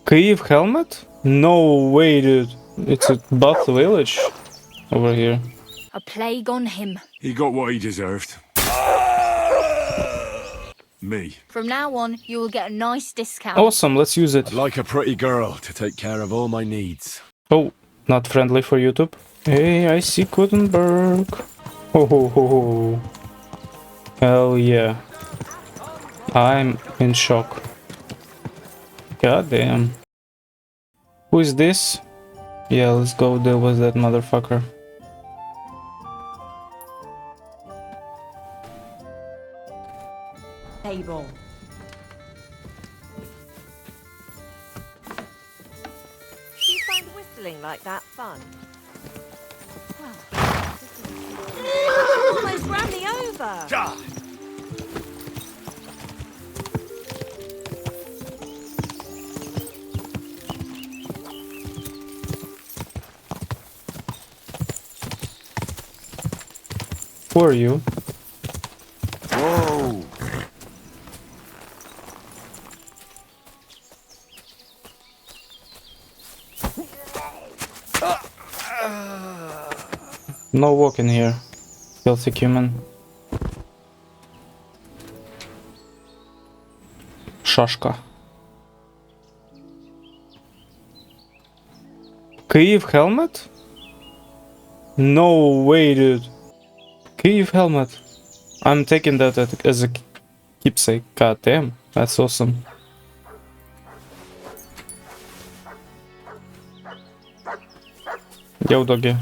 Kyiv Helmet? No way, dude. It's a Bath village over here. A plague on him. He got what he deserved. Me. From now on, you will get a nice discount. Awesome, let's use it. I'd like a pretty girl to take care of all my needs. Oh, not friendly for YouTube. Hey, I see Kuttenberg. Ho ho ho ho. Hell yeah. I'm in shock. God damn. Who is this? Yeah, let's go deal with that motherfucker. Table. Do you find whistling like that fun? Well, this almost ran me over. God. Who are you? Whoa. No walking here. Filthy Cuman. Шашка. Kyiv Helmet? No way, dude. Kyiv Helmet. I'm taking that as a keepsake. God damn, that's awesome. Yo, doggy.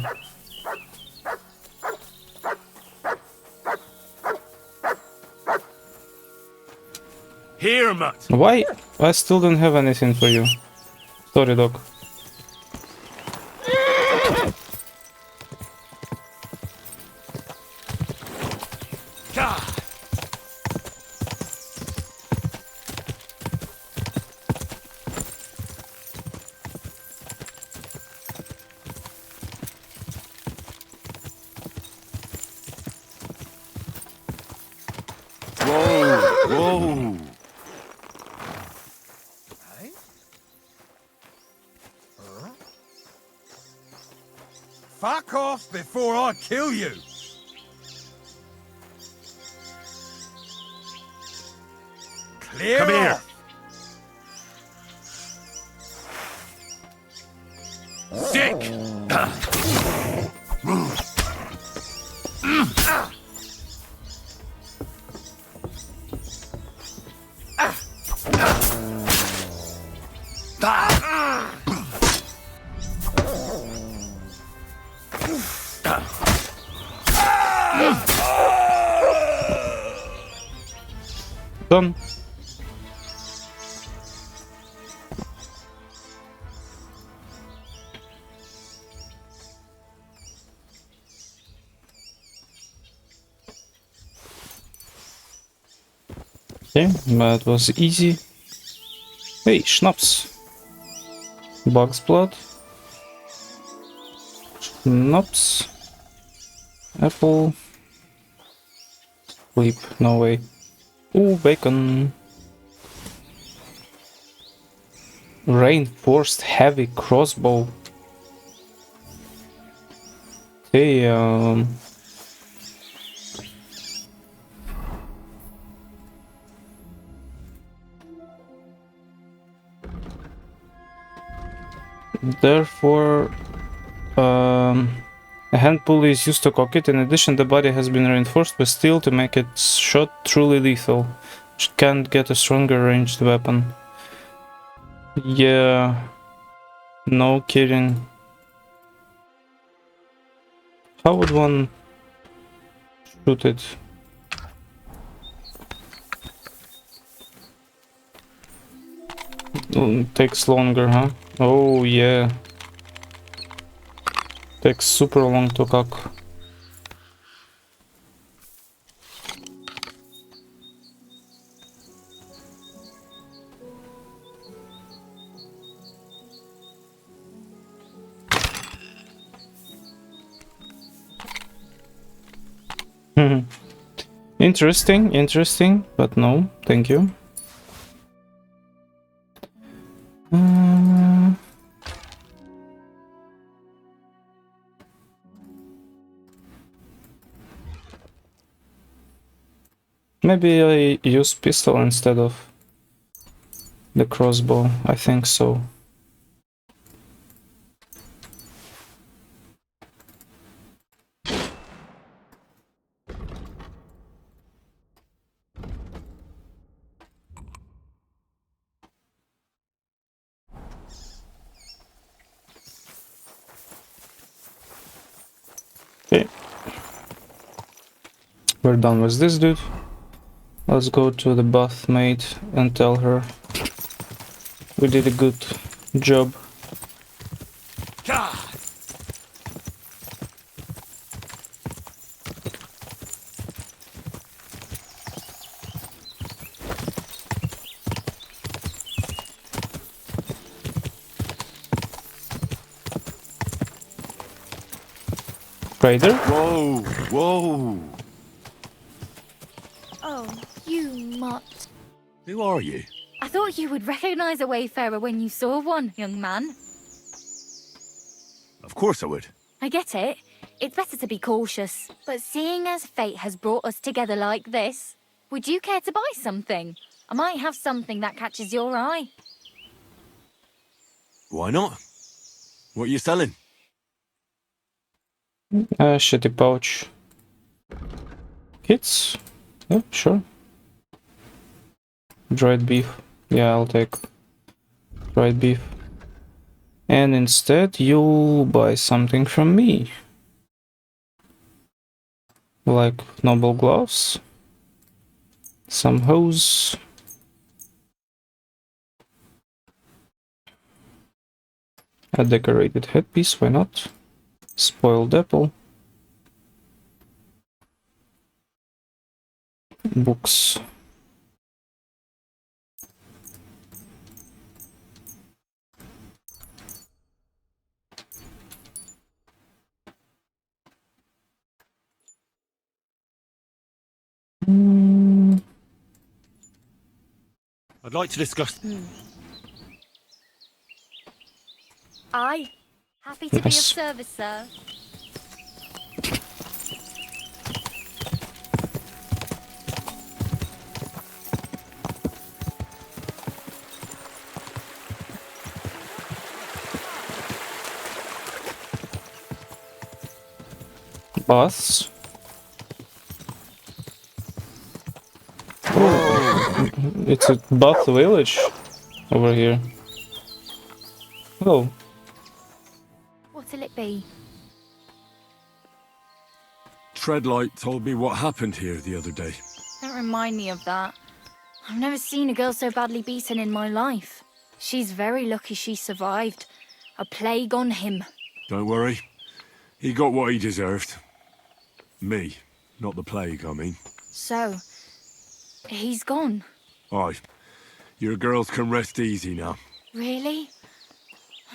Here, Mutt. Why? I still don't have anything for you. Sorry, dog. God. Whoa, whoa. Fuck off before I kill you! Clear Come here. off. Sick. Done. Okay, that was easy. Hey, schnapps. Bug's blood. Schnapps. Apple. Sleep, no way. Ooh, bacon. Reinforced heavy crossbow. Damn. Therefore, a hand pulley is used to cock it. In addition, the body has been reinforced with steel to make its shot truly lethal. It can't get a stronger ranged weapon. Yeah, no kidding. How would one shoot it? Takes longer, huh? Oh yeah. Takes super long to cock. Interesting, but no, thank you. Maybe I use pistol instead of the crossbow. I think so. Okay. We're done with this dude. Let's go to the bathmaid and tell her we did a good job. God! Raider? Whoa! Whoa! Oh, you mutt. Who are you? I thought you would recognize a wayfarer when you saw one, young man. Of course I would. I get it. It's better to be cautious. But seeing as fate has brought us together like this, would you care to buy something? I might have something that catches your eye. Why not? What are you selling? Shitty pouch. Kids? Yeah, sure. Dried beef. Yeah, I'll take dried beef. And instead, you'll buy something from me. Like noble gloves. Some hose. A decorated headpiece, why not? Spoiled apple. Books. I'd like to discuss... Aye. Happy to be of Nice. service, sir. Baths. Oh, it's a bath village over here. Oh, What'll it be? Treadlight told me what happened here the other day. Don't remind me of that. I've never seen a girl so badly beaten in my life. She's very lucky she survived. A plague on him. Don't worry. He got what he deserved. Me, not the plague, I mean. So, he's gone. Aye. Your girls can rest easy now. Really?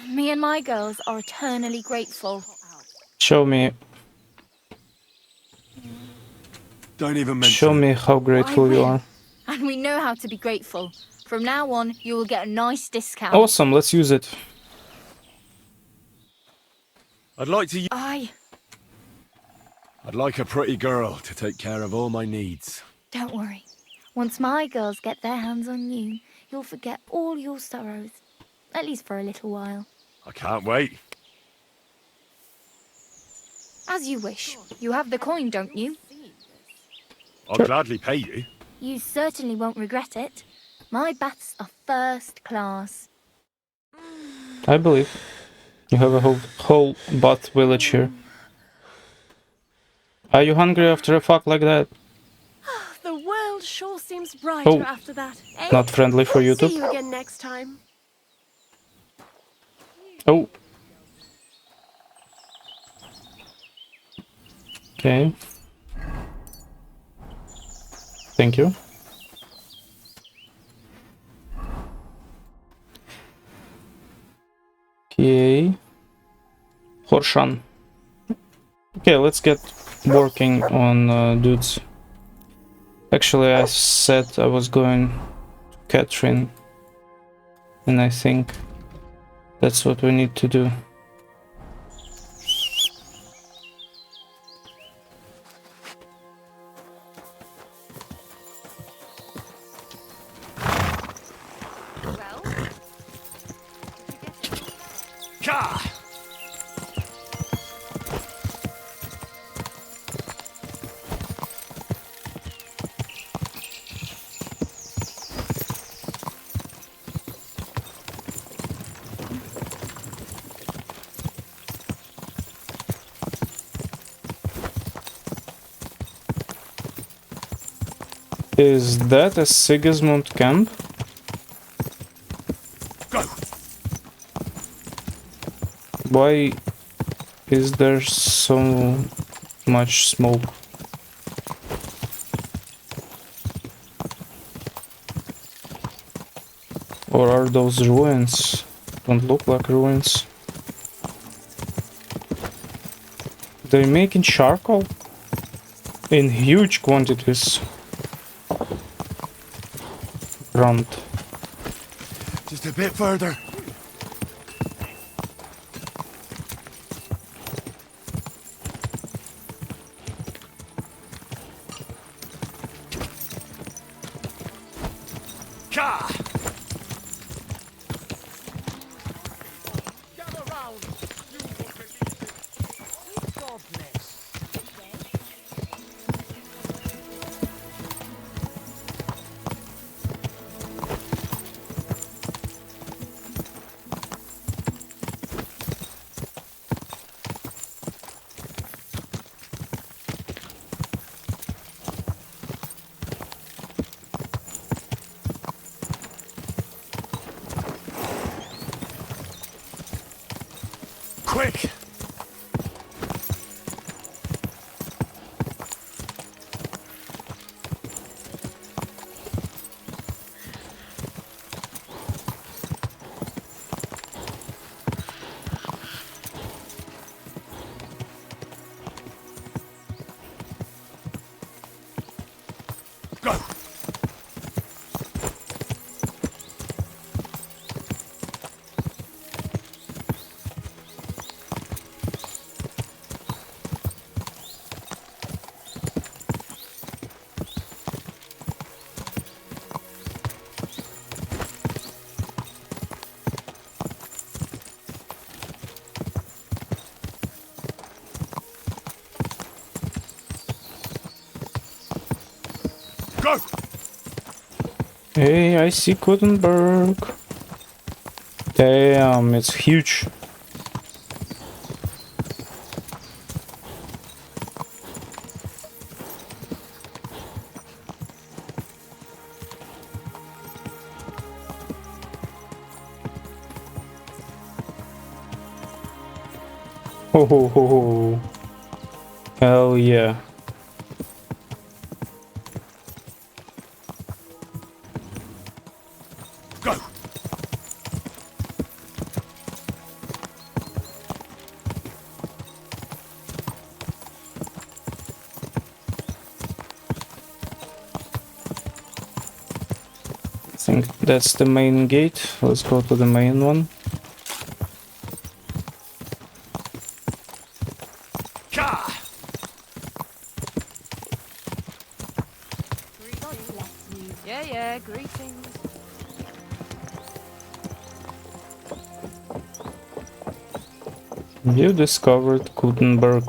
Me and my girls are eternally grateful. show me Show me how grateful you are. And we know how to be grateful. From now on, you will get a nice discount. Awesome, let's use it. I'd like to... Aye. I'd like a pretty girl to take care of all my needs. Don't worry. Once my girls get their hands on you, you'll forget all your sorrows. At least for a little while. I can't wait. As you wish. You have the coin, don't you? I'll gladly pay you. You certainly won't regret it. My baths are first class. I believe. You have a whole bath village here. Are you hungry after a fuck like that? The world sure seems brighter Oh. after that. Eh? Not friendly for See YouTube? you again next time. Oh. Okay. Thank you. Okay. Horshan. Okay, let's get working on dudes. Actually, I said I was going to Katherine, and I think that's what we need to do. Ka! Is that a Sigismund camp? Go! Why is there so much smoke? Or are those ruins? Don't look like ruins. They're making charcoal in huge quantities. Grunt. Just a bit further. Ka! Quick! Go! Go! Hey, I see Kuttenberg. Damn, it's huge. Ho ho ho ho. Hell yeah. Go! I think that's the main gate. Let's go to the main one. Ka! Yeah, greetings. You discovered Kuttenberg.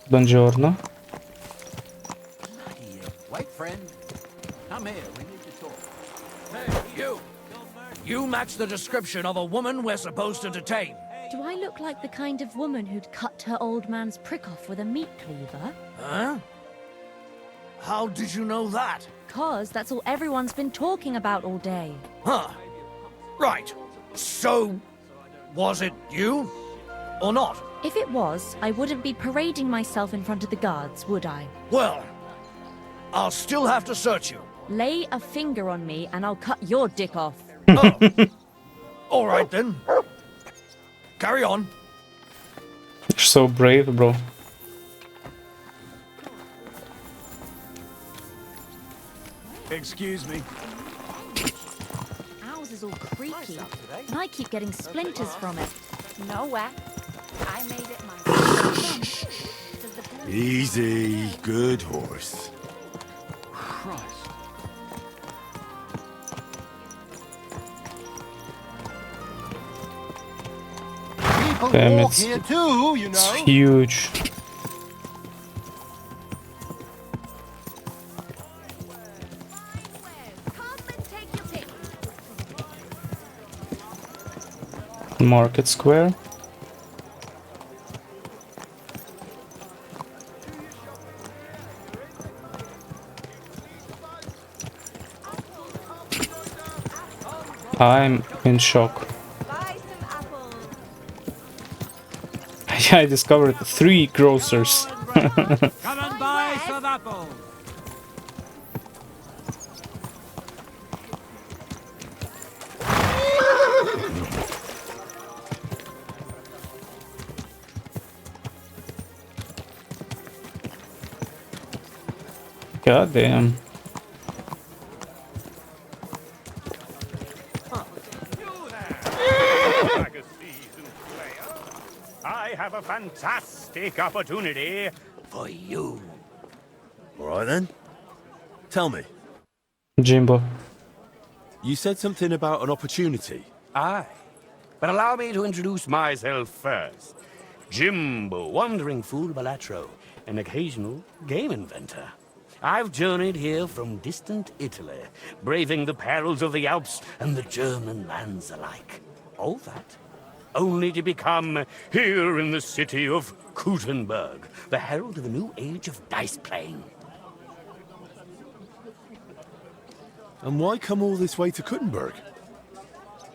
Buongiorno. Wait, friend. Come here. We need to talk. Hey, you! You match the description of a woman we're supposed to detain. Do I look like the kind of woman who'd cut her old man's prick off with a meat cleaver? Huh? How did you know that? 'Cause that's all everyone's been talking about all day. Huh. Right. So, was it you? Or not? If it was, I wouldn't be parading myself in front of the guards, would I? Well, I'll still have to search you. Lay a finger on me and I'll cut your dick off. Oh. All right then. Carry on. You're so brave, bro. Excuse me. Ours is all creaky, and I keep getting splinters from it. Nowhere. I made it myself. Easy. Good horse. Christ. people Damn, walk it's- here too, you It's know. huge. Come and take your pick. Market Square. I'm in shock. Buy some apples. I discovered 3 grocers. Come and buy some apples. God damn. I have a fantastic opportunity for you. All right then. Tell me. Jimbo. You said something about an opportunity. Aye. But allow me to introduce myself first. Jimbo, wandering fool Balatro, an occasional game inventor. I've journeyed here from distant Italy, braving the perils of the Alps and the German lands alike. All that only to become here in the city of Kuttenberg, the herald of a new age of dice playing. And why come all this way to Kuttenberg?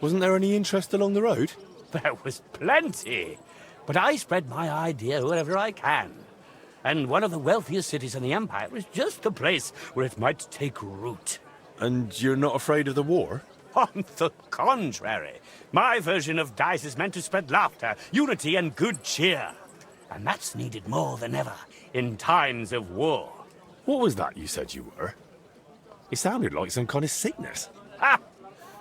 Wasn't there any interest along the road? There was plenty, but I spread my idea wherever I can. And one of the wealthiest cities in the Empire is just the place where it might take root. And you're not afraid of the war? On the contrary, my version of dice is meant to spread laughter, unity, and good cheer. And that's needed more than ever in times of war. What was that you said you were? It sounded like some kind of sickness. Ah,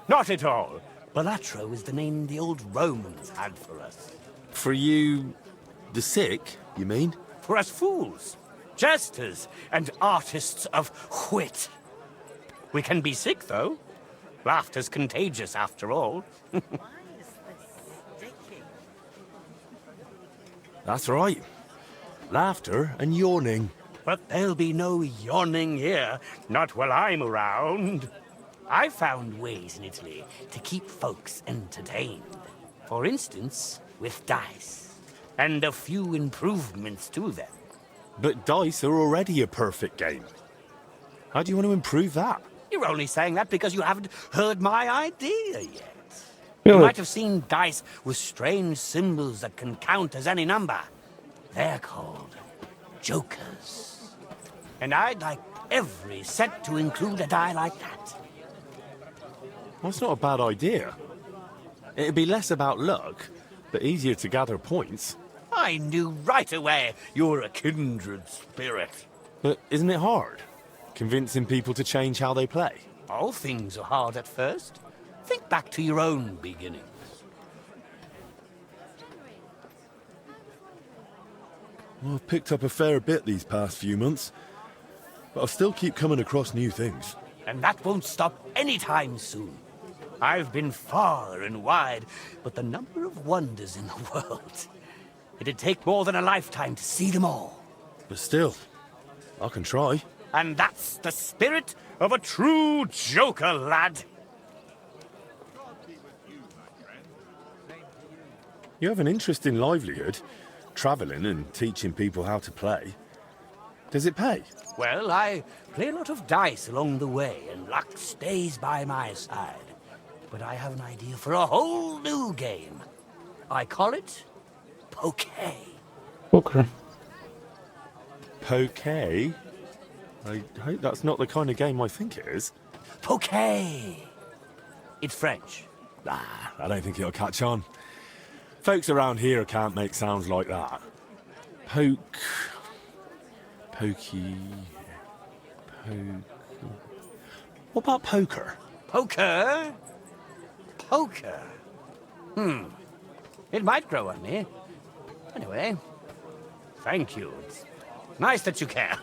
not at all. Balatro is the name the old Romans had for us. For you... the sick, you mean? For us fools, jesters, and artists of wit. We can be sick, though. Laughter's contagious, after all. That's right. Laughter and yawning. But there'll be no yawning here, not while I'm around. I found ways in Italy to keep folks entertained. For instance, with dice, and a few improvements to them. But dice are already a perfect game. How do you want to improve that? You're only saying that because you haven't heard my idea yet. Really? You might have seen dice with strange symbols that can count as any number. They're called jokers. And I'd like every set to include a die like that. That's not a bad idea. It'd be less about luck, but easier to gather points. I knew right away you're a kindred spirit. But isn't it hard? Convincing people to change how they play? All things are hard at first. Think back to your own beginnings. Well, I've picked up a fair bit these past few months, but I'll still keep coming across new things. And that won't stop anytime soon. I've been far and wide, but the number of wonders in the world. It'd take more than a lifetime to see them all. But still, I can try. And that's the spirit of a true joker, lad. You have an interesting livelihood, travelling and teaching people how to play. Does it pay? Well, I play a lot of dice along the way, and luck stays by my side. But I have an idea for a whole new game. I call it Poké. Poker. Poké? I hope that's not the kind of game I think it is. Poké. It's French. Nah, I don't think it'll catch on. Folks around here can't make sounds like that. Pokey... What about poker? Poker? Poker? It might grow on me. Anyway, thank you. It's nice that you care.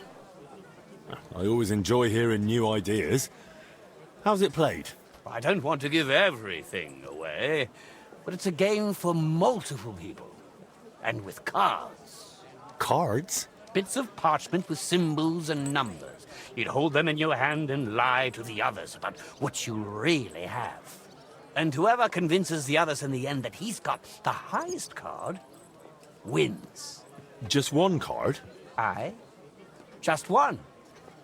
I always enjoy hearing new ideas. How's it played? I don't want to give everything away, but it's a game for multiple people. and with cards. Cards? Bits of parchment with symbols and numbers. You'd hold them in your hand and lie to the others about what you really have. And whoever convinces the others in the end that he's got the highest card wins. Just one card? Aye. Just one.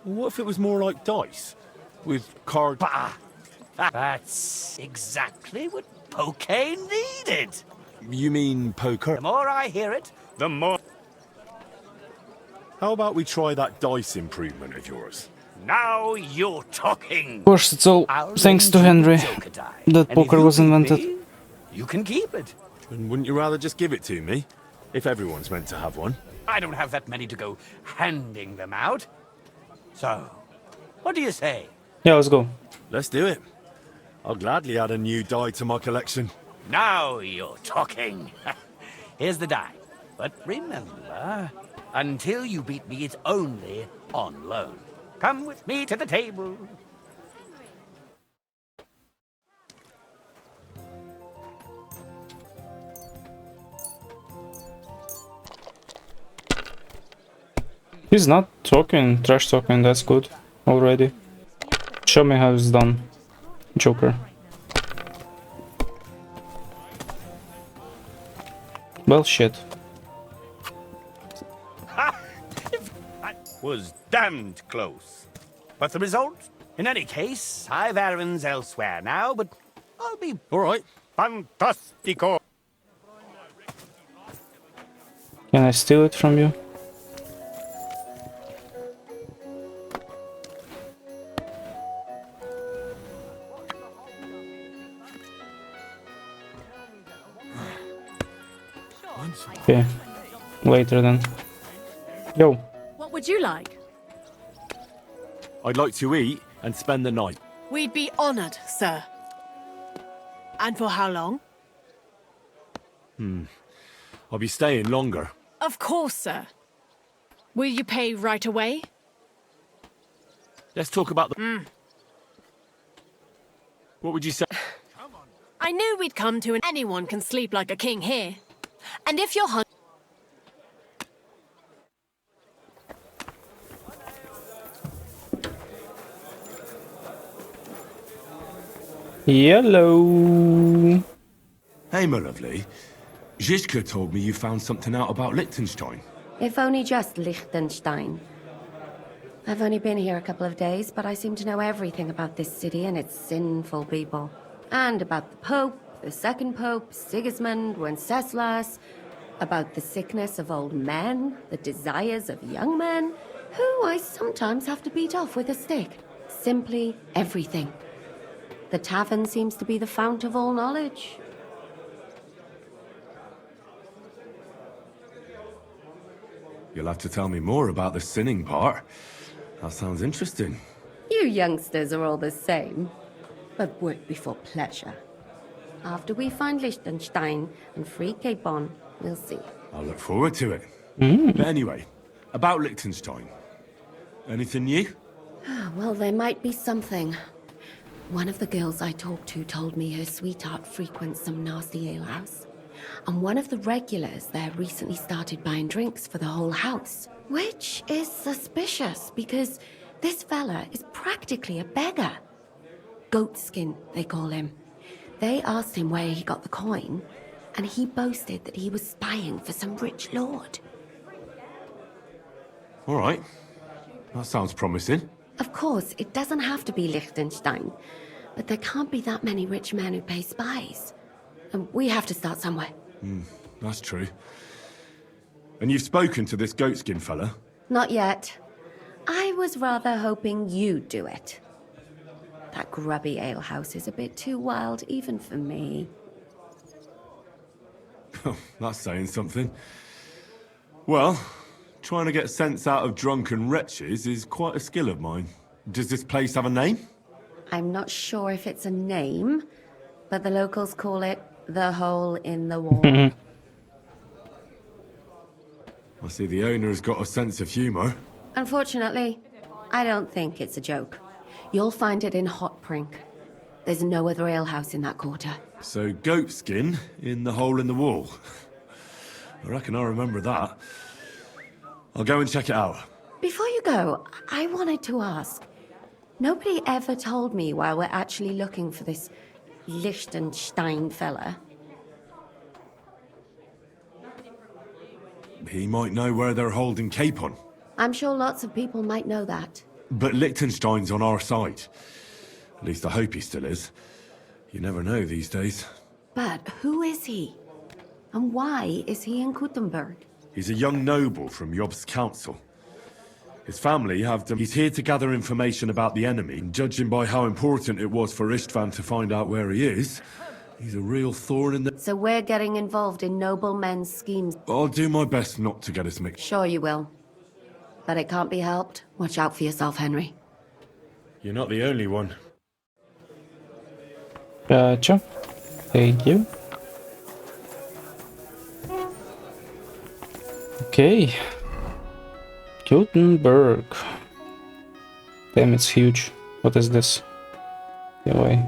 What if it was more like dice? With card... Bah! That's exactly what poké needed. You mean poker? The more I hear it, the more... How about we try that dice improvement of yours? Now you're talking. Of course, it's all I'll thanks lend to you Henry Joker die. that And if poker you was beat invented. me, you can keep it. And wouldn't you rather just give it to me? If everyone's meant to have one. I don't have that many to go handing them out. So, what do you say? Yeah, let's go. Let's do it. I'll gladly add a new die to my collection. Now you're talking. Here's the die. But remember, until you beat me, it's only on loan. Come with me to the table. He's not talking, trash talking, that's good already. Show me how it's done, Joker. Well, shit. That was damned close. But the result? In any case, I've errands elsewhere now, but I'll be All right. fantastico. Can I steal it from you? Okay, later then. Yo, What would you like? I'd like to eat and spend the night. We'd be honored, sir. And for how long? I'll be staying longer. Of course, sir. Will you pay right away? Let's talk about the... What would you say? I knew we'd come to an anyone can sleep like a king here. And if you're hungry... yellow. Hey, my lovely. Zizka told me you found something out about Liechtenstein. If only just Liechtenstein. I've only been here a couple of days, but I seem to know everything about this city and its sinful people. And about the Pope, the second Pope, Sigismund, Wenceslas, about the sickness of old men, the desires of young men, who I sometimes have to beat off with a stick. Simply everything. The tavern seems to be the fount of all knowledge. You'll have to tell me more about the sinning part. That sounds interesting. You youngsters are all the same, but work before pleasure. After we find Liechtenstein and free Cape Bon, we'll see. I'll look forward to it. But anyway, about Liechtenstein. Anything new? Well, there might be something. One of the girls I talked to told me her sweetheart frequents some nasty alehouse. And one of the regulars there recently started buying drinks for the whole house. Which is suspicious, because this fella is practically a beggar. Goatskin, they call him. They asked him where he got the coin, and he boasted that he was spying for some rich lord. All right. That sounds promising. Of course, it doesn't have to be Liechtenstein, but there can't be that many rich men who pay spies. And we have to start somewhere. That's true. And you've spoken to this goatskin fella? Not yet. I was rather hoping you'd do it. That grubby alehouse is a bit too wild, even for me. That's saying something. Well, trying to get sense out of drunken wretches is quite a skill of mine. Does this place have a name? I'm not sure if it's a name, but the locals call it the Hole in the Wall. I see the owner's got a sense of humour. Unfortunately, I don't think it's a joke. You'll find it in Hot Prink. There's no other alehouse in that quarter. So goatskin in the hole in the wall. I reckon I remember that. I'll go and check it out. Before you go, I wanted to ask. Nobody ever told me why we're actually looking for this Liechtenstein fella. He might know where they're holding Capon. I'm sure lots of people might know that. But Liechtenstein's on our side. At least I hope he still is. You never know these days. But who is he? And why is he in Kuttenberg? He's a young noble from Job's council. His family have them. He's here to gather information about the enemy, and judging by how important it was for Istvan to find out where he is, he's a real thorn in the... So we're getting involved in noble men's schemes. I'll do my best not to get us mixed. Sure you will. But it can't be helped. Watch out for yourself, Henry. You're not the only one. Gotcha. Thank you. Okay. Kuttenberg. Damn, it's huge. What is this? Get away.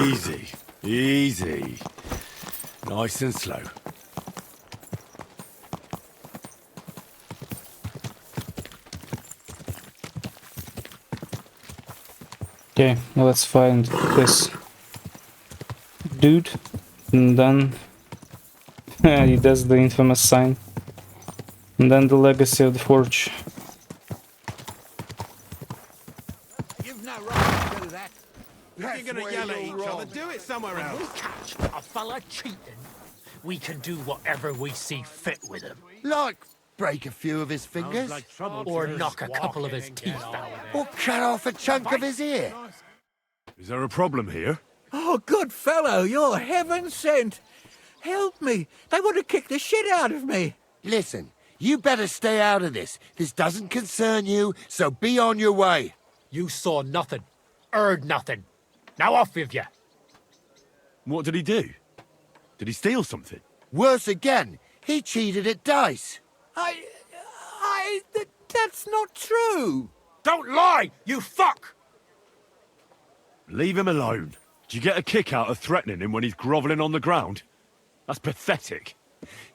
Easy. Easy. Nice and slow. Okay, now let's find this dude, and then he does the infamous sign, and then the legacy of the forge. You've no right to do that. If you're gonna yell at each other, do it somewhere else. We catch a fella cheating, we can do whatever we see fit with him. Like break a few of his fingers, Or knock a couple of his teeth out. or cut off a chunk of his ear. Is there a problem here? Oh, good fellow, you're heaven sent. Help me. They want to kick the shit out of me. Listen, you better stay out of this. This doesn't concern you, so be on your way. You saw nothing, heard nothing. Now off with you. What did he do? Did he steal something? Worse again, he cheated at dice. That's not true. Don't lie, you fuck! Leave him alone. Do you get a kick out of threatening him when he's grovelling on the ground? That's pathetic.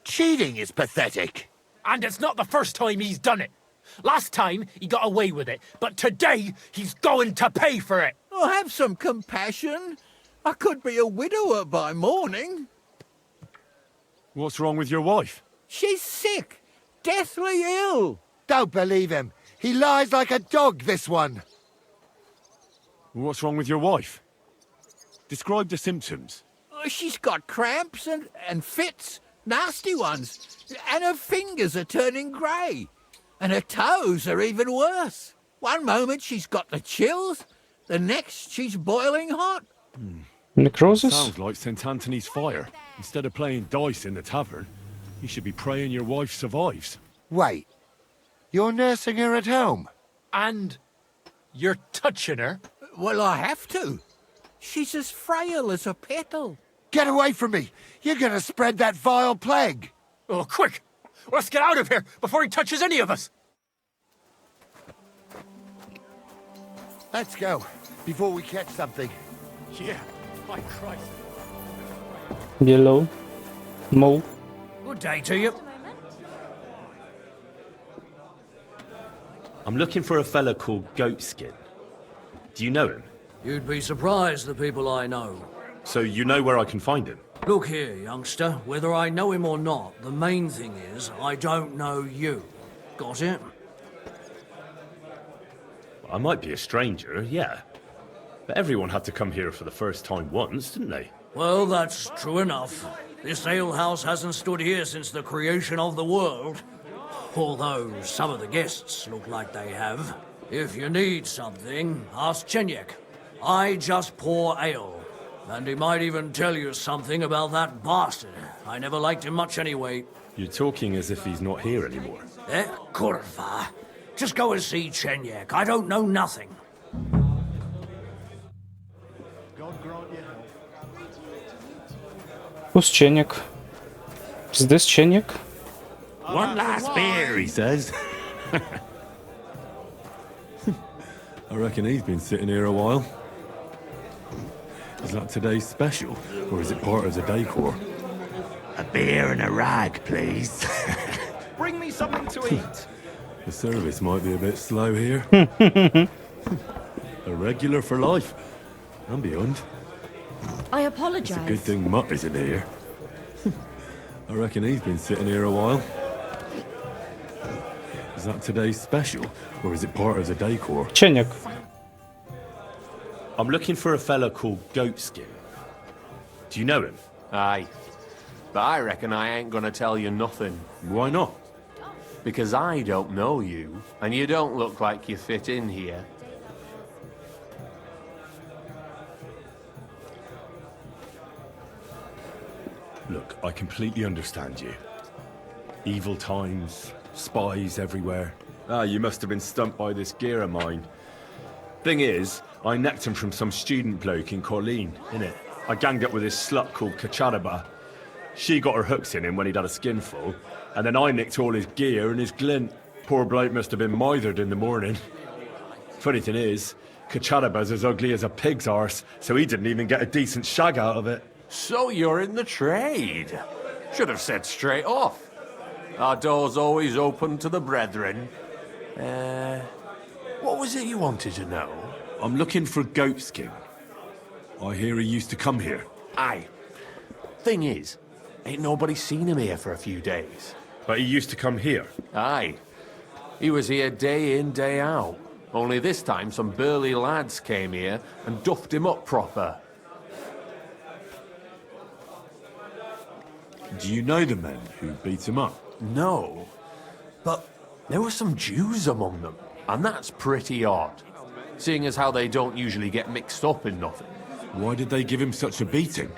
Cheating is pathetic. And it's not the first time he's done it. Last time, he got away with it, but today, he's going to pay for it. Oh, have some compassion. I could be a widower by morning. What's wrong with your wife? She's sick, deathly ill. Don't believe him. He lies like a dog, this one. What's wrong with your wife? Describe the symptoms. She's got cramps and fits, nasty ones. And her fingers are turning grey. And her toes are even worse. One moment she's got the chills, the next she's boiling hot. Necrosis? Sounds like St. Anthony's fire. Instead of playing dice in the tavern, you should be praying your wife survives. Wait, you're nursing her at home? And you're touching her? Well, I have to. She's as frail as a petal. Get away from me! You're gonna spread that vile plague! Oh, quick! Let's get out of here before he touches any of us! Let's go, before we catch something. Yeah, by Christ. Yellow. Mole. Good day to you. I'm looking for a fella called Goatskin. Do you know him? You'd be surprised the people I know. So you know where I can find him? Look here, youngster. Whether I know him or not, the main thing is I don't know you. Got it? I might be a stranger, yeah. But everyone had to come here for the first time once, didn't they? Well, that's true enough. This alehouse hasn't stood here since the creation of the world. Although some of the guests look like they have. If you need something, ask Chenyek. I just pour ale. And he might even tell you something about that bastard. I never liked him much anyway. You're talking as if he's not here anymore. Kurva. Just go and see Chenyek. I don't know nothing. Who's Chenik? Is this Chenik? One last beer, he says. I reckon he's been sitting here a while. Is that today's special, or is it part of the decor? A beer and a rag, please. Bring me something to eat. The service might be a bit slow here. A regular for life and beyond. I It's a apologize. good thing Mutt isn't here. I reckon he's been sitting here a while. Is that today's special, or is it part of the decor? Chenik. I'm looking for a fella called Goatskin. Do you know him? Aye. But I reckon I ain't gonna tell you nothing. Why not? Because I don't know you, and you don't look like you fit in here. Look, I completely understand you. Evil times, spies everywhere. Ah, you must have been stumped by this gear of mine. Thing is, I necked him from some student bloke in Colleen, innit? I ganged up with this slut called Kacharaba. She got her hooks in him when he'd had a skinful, and then I nicked all his gear and his glint. Poor bloke must have been mithered in the morning. Funny thing is, Kacharaba's as ugly as a pig's arse, so he didn't even get a decent shag out of it. So you're in the trade. Should have said straight off. Our door's always open to the brethren. What was it you wanted to know? I'm looking for Goatskin. I hear he used to come here. Aye. Thing is, ain't nobody seen him here for a few days. But he used to come here? Aye. He was here day in, day out. Only this time some burly lads came here and duffed him up proper. Do you know the men who beat him up? No. But there were some Jews among them, and that's pretty odd. Seeing as how they don't usually get mixed up in nothing. Why did they give him such a beating?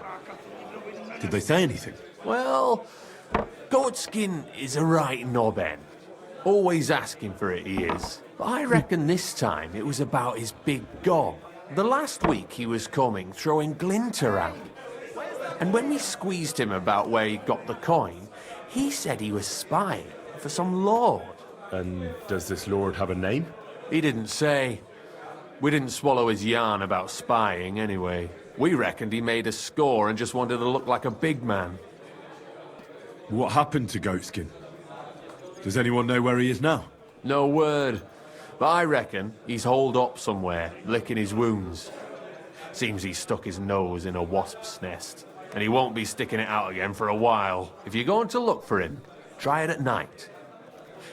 Did they say anything? Well, Goatskin is a right knobhead. Always asking for it, he is. But I reckon this time it was about his big gob. The last week he was coming, throwing glint around. And when we squeezed him about where he got the coin, he said he was spying for some lord. And does this lord have a name? He didn't say. We didn't swallow his yarn about spying anyway. We reckoned he made a score and just wanted to look like a big man. What happened to Goatskin? Does anyone know where he is now? No word. But I reckon he's holed up somewhere, licking his wounds. Seems he stuck his nose in a wasp's nest. And he won't be sticking it out again for a while. If you're going to look for him, try it at night.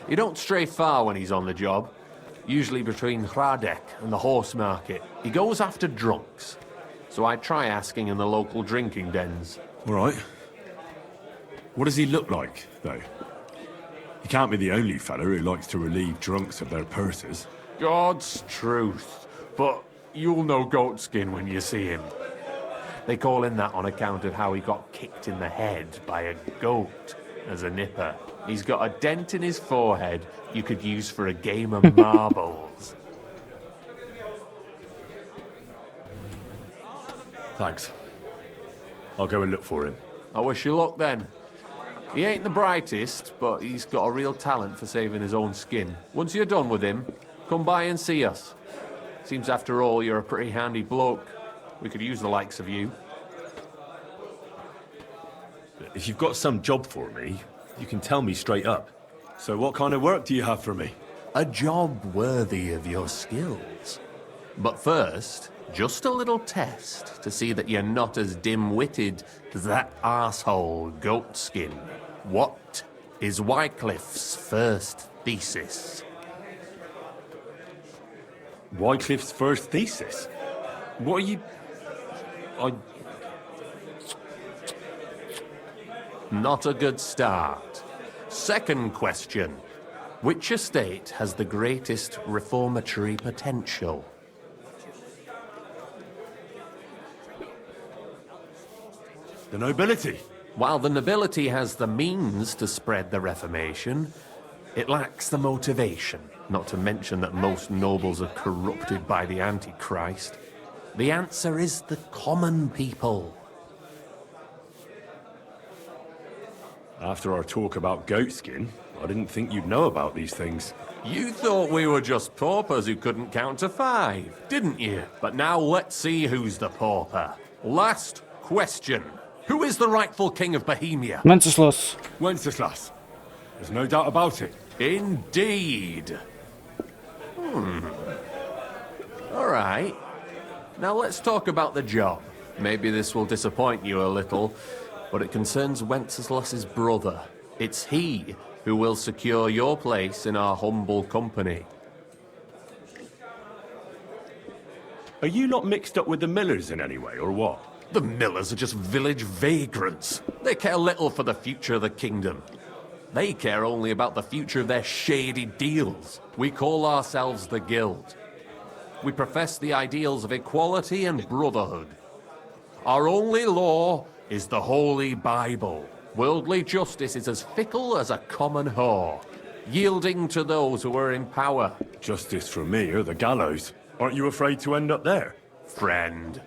You don't stray far when he's on the job. Usually between Hradek and the horse market. He goes after drunks. So I try asking in the local drinking dens. All right. What does he look like, though? He can't be the only fella who likes to relieve drunks of their purses. God's truth. But you'll know Goatskin when you see him. They call him that on account of how he got kicked in the head by a goat as a nipper. He's got a dent in his forehead you could use for a game of marbles. Thanks. I'll go and look for him. I wish you luck then. He ain't the brightest, but he's got a real talent for saving his own skin. Once you're done with him, come by and see us. Seems after all you're a pretty handy bloke. We could use the likes of you. If you've got some job for me, you can tell me straight up. So what kind of work do you have for me? A job worthy of your skills. But first, just a little test to see that you're not as dim-witted as that arsehole Goatskin. What is Wycliffe's first thesis? Wycliffe's first thesis? What are you... Not a good start. Second question. Which estate has the greatest reformatory potential? The nobility. While the nobility has the means to spread the Reformation, it lacks the motivation, not to mention that most nobles are corrupted by the Antichrist. The answer is the common people. After our talk about goatskin, I didn't think you'd know about these things. You thought we were just paupers who couldn't count to 5, didn't you? But now let's see who's the pauper. Last question. Who is the rightful king of Bohemia? Wenceslas. Wenceslas. There's no doubt about it. Indeed. All right. Now let's talk about the job. Maybe this will disappoint you a little, but it concerns Wenceslas's brother. It's he who will secure your place in our humble company. Are you not mixed up with the millers in any way, or what? The millers are just village vagrants. They care little for the future of the kingdom. They care only about the future of their shady deals. We call ourselves the Guild. We profess the ideals of equality and brotherhood. Our only law is the Holy Bible. Worldly justice is as fickle as a common whore, yielding to those who are in power. Justice for me or the gallows. Aren't you afraid to end up there? Friend,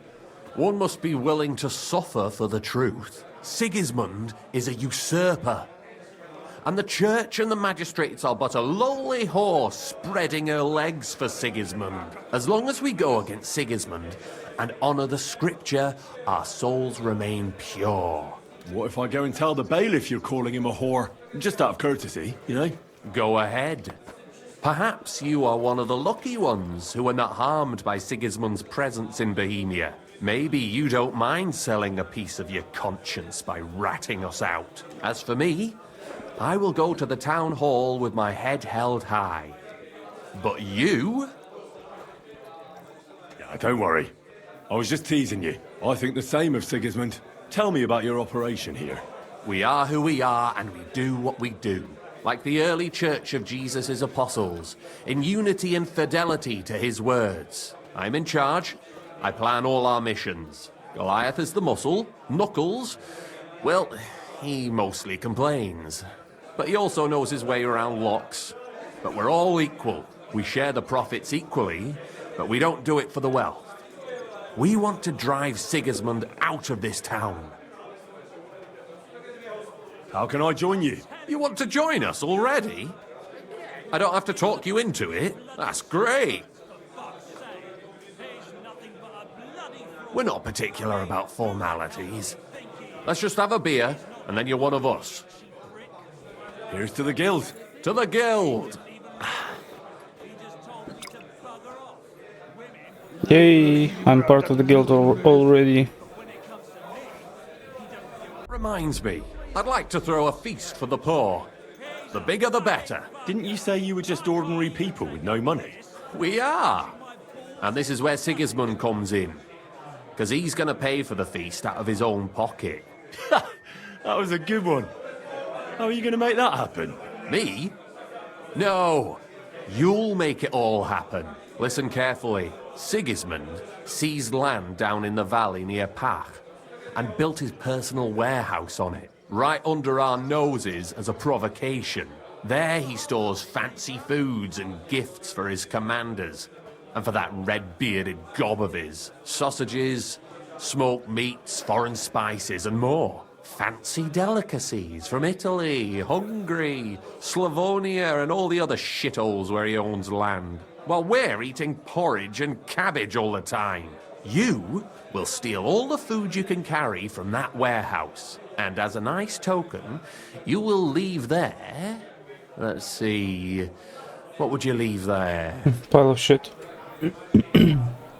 one must be willing to suffer for the truth. Sigismund is a usurper. And the church and the magistrates are but a lowly horse spreading her legs for Sigismund. As long as we go against Sigismund and honour the scripture, our souls remain pure. What if I go and tell the bailiff you're calling him a whore? Just out of courtesy, you know? Go ahead. Perhaps you are one of the lucky ones who are not harmed by Sigismund's presence in Bohemia. Maybe you don't mind selling a piece of your conscience by ratting us out. As for me, I will go to the town hall with my head held high. But you? Yeah, don't worry. I was just teasing you. I think the same of Sigismund. Tell me about your operation here. We are who we are, and we do what we do. Like the early church of Jesus' apostles, in unity and fidelity to his words. I'm in charge. I plan all our missions. Goliath is the muscle. Knuckles, well, he mostly complains. But he also knows his way around locks. But we're all equal. We share the profits equally, but we don't do it for the wealth. We want to drive Sigismund out of this town. How can I join you? You want to join us already? I don't have to talk you into it. That's great. We're not particular about formalities. Let's just have a beer, and then you're one of us. Here's to the Guild. To the Guild! Yay, I'm part of the guild already. Reminds me, I'd like to throw a feast for the poor. The bigger the better. Didn't you say you were just ordinary people with no money? We are. And this is where Sigismund comes in. Because he's going to pay for the feast out of his own pocket. That was a good one. How are you going to make that happen? Me? No. You'll make it all happen. Listen carefully. Sigismund seized land down in the valley near Pach and built his personal warehouse on it, right under our noses as a provocation. There he stores fancy foods and gifts for his commanders, and for that red-bearded gob of his. Sausages, smoked meats, foreign spices, and more. Fancy delicacies from Italy, Hungary, Slavonia, and all the other shitholes where he owns land. While we're eating porridge and cabbage all the time. You will steal all the food you can carry from that warehouse. And as a nice token, you will leave there... Let's see... What would you leave there? Pile of shit.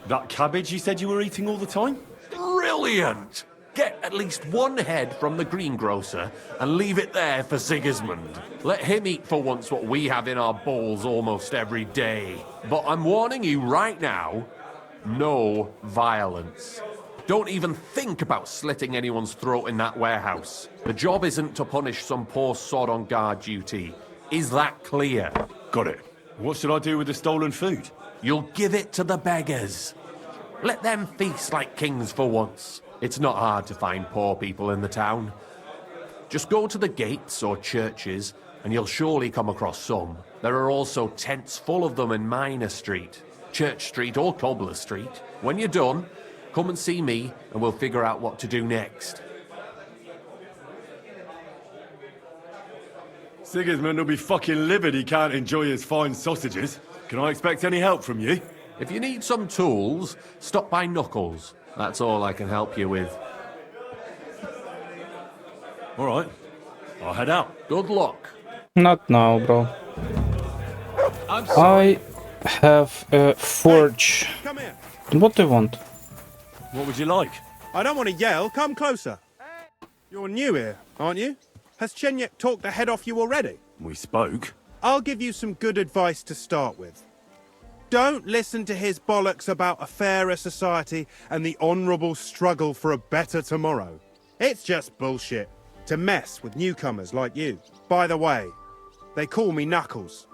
That cabbage you said you were eating all the time? Brilliant! Get at least one head from the greengrocer and leave it there for Sigismund. Let him eat for once what we have in our bowls almost every day. But I'm warning you right now, no violence. Don't even think about slitting anyone's throat in that warehouse. The job isn't to punish some poor sod on guard duty. Is that clear? Got it. What should I do with the stolen food? You'll give it to the beggars. Let them feast like kings for once. It's not hard to find poor people in the town. Just go to the gates or churches, and you'll surely come across some. There are also tents full of them in Minor Street, Church Street or Cobbler Street. When you're done, come and see me, and we'll figure out what to do next. Sigismund will be fucking livid he can't enjoy his fine sausages. Can I expect any help from you? If you need some tools, stop by Knuckles. That's all I can help you with. All right. I'll head out. Good luck. Not now, bro. I have a forge. Come here. What do you want? What would you like? I don't want to yell. Come closer. You're new here, aren't you? Has Chenyek talked the head off you already? We spoke. I'll give you some good advice to start with. Don't listen to his bollocks about a fairer society and the honourable struggle for a better tomorrow. It's just bullshit to mess with newcomers like you. By the way, they call me Knuckles.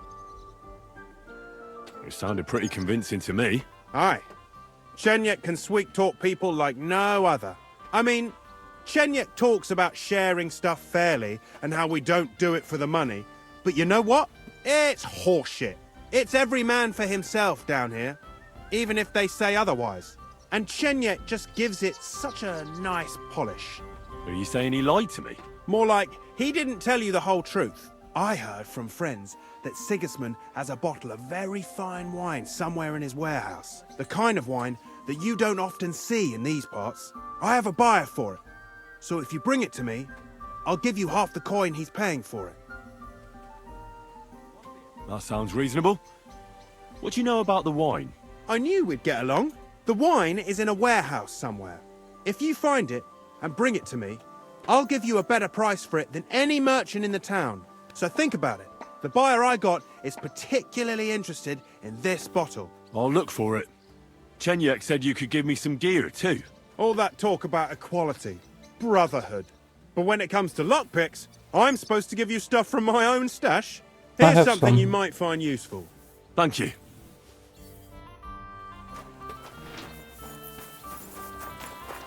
It sounded pretty convincing to me. Aye. Chenyek can sweet-talk people like no other. I mean, Chenyek talks about sharing stuff fairly and how we don't do it for the money. But you know what? It's horseshit. It's every man for himself down here, even if they say otherwise. And Chenyek just gives it such a nice polish. Are you saying he lied to me? More like, he didn't tell you the whole truth. I heard from friends that Sigismund has a bottle of very fine wine somewhere in his warehouse. The kind of wine that you don't often see in these parts. I have a buyer for it. So if you bring it to me, I'll give you half the coin he's paying for it. That sounds reasonable. What do you know about the wine? I knew we'd get along. The wine is in a warehouse somewhere. If you find it and bring it to me, I'll give you a better price for it than any merchant in the town. So think about it. The buyer I got is particularly interested in this bottle. I'll look for it. Chenyek said you could give me some gear too. All that talk about equality, brotherhood. But when it comes to lockpicks, I'm supposed to give you stuff from my own stash. Here's something you might find useful. Thank you.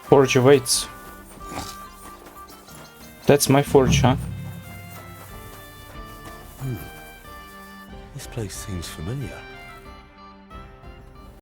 Forge awaits. That's my forge, huh? This place seems familiar.